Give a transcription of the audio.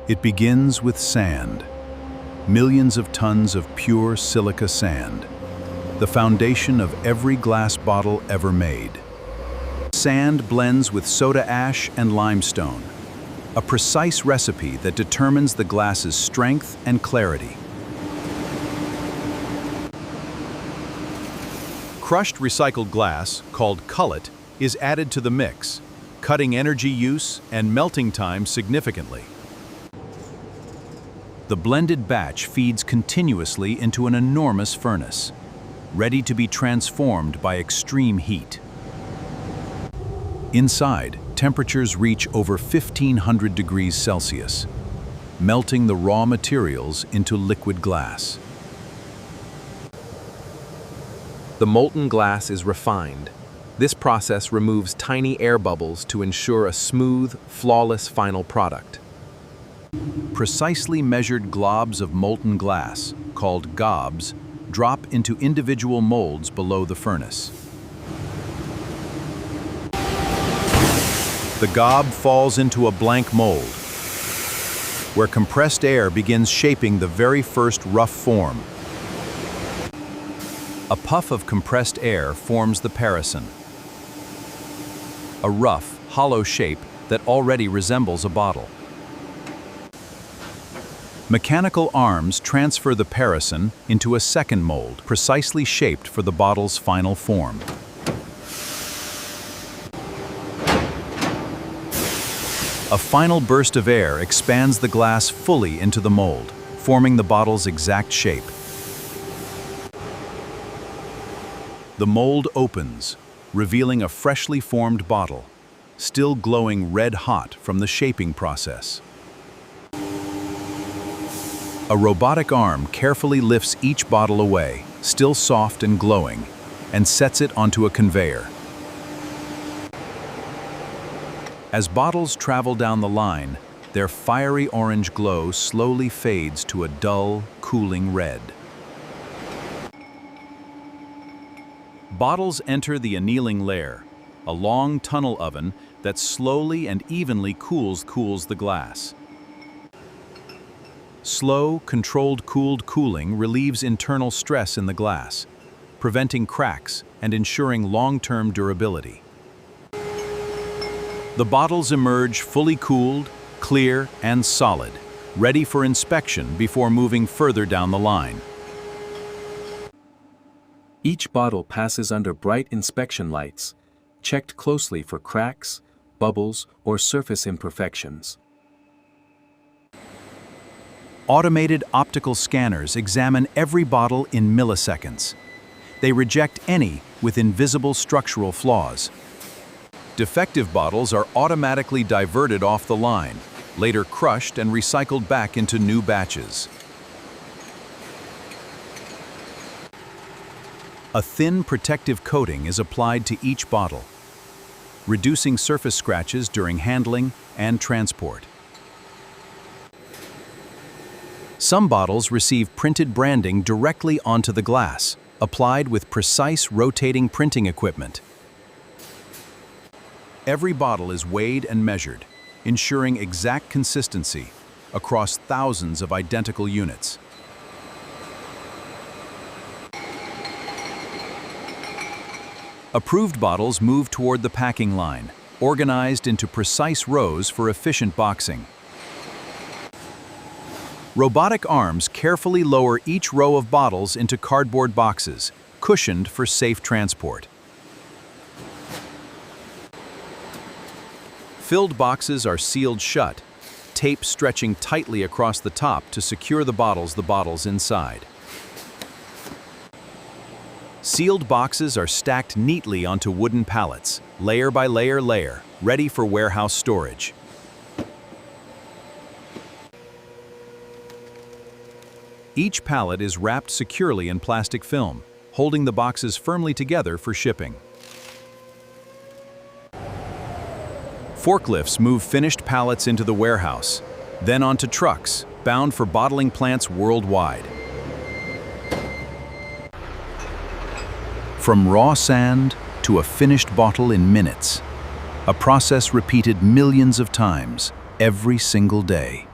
It begins with sand. Millions of tons of pure silica sand, the foundation of every glass bottle ever made. Sand blends with soda ash and limestone, a precise recipe that determines the glass's strength and clarity. Crushed recycled glass, called cullet, is added to the mix, cutting energy use and melting time significantly. The blended batch feeds continuously into an enormous furnace, ready to be transformed by extreme heat. Inside, temperatures reach over 1,500 degrees Celsius, melting the raw materials into liquid glass. The molten glass is refined. This process removes tiny air bubbles to ensure a smooth, flawless final product. Precisely measured globs of molten glass, called gobs, drop into individual molds below the furnace. The gob falls into a blank mold, where compressed air begins shaping the very first rough form. A puff of compressed air forms the parison, a rough, hollow shape that already resembles a bottle. Mechanical arms transfer the parison into a second mold, precisely shaped for the bottle's final form. A final burst of air expands the glass fully into the mold, forming the bottle's exact shape. The mold opens, revealing a freshly formed bottle, still glowing red-hot from the shaping process. A robotic arm carefully lifts each bottle away, still soft and glowing, and sets it onto a conveyor. As bottles travel down the line, their fiery orange glow slowly fades to a dull, cooling red. Bottles enter the annealing layer, a long tunnel oven that slowly and evenly cools the glass. Slow, controlled cooled cooling relieves internal stress in the glass, preventing cracks and ensuring long-term durability. The bottles emerge fully cooled, clear, and solid, ready for inspection before moving further down the line. Each bottle passes under bright inspection lights, checked closely for cracks, bubbles, or surface imperfections. Automated optical scanners examine every bottle in milliseconds. They reject any with invisible structural flaws. Defective bottles are automatically diverted off the line, later crushed and recycled back into new batches. A thin protective coating is applied to each bottle, reducing surface scratches during handling and transport. Some bottles receive printed branding directly onto the glass, applied with precise rotating printing equipment. Every bottle is weighed and measured, ensuring exact consistency across thousands of identical units. Approved bottles move toward the packing line, organized into precise rows for efficient boxing. Robotic arms carefully lower each row of bottles into cardboard boxes, cushioned for safe transport. Filled boxes are sealed shut, tape stretching tightly across the top to secure the bottles inside. Sealed boxes are stacked neatly onto wooden pallets, layer by layer, ready for warehouse storage. Each pallet is wrapped securely in plastic film, holding the boxes firmly together for shipping. Forklifts move finished pallets into the warehouse, then onto trucks, bound for bottling plants worldwide. From raw sand to a finished bottle in minutes, a process repeated millions of times every single day.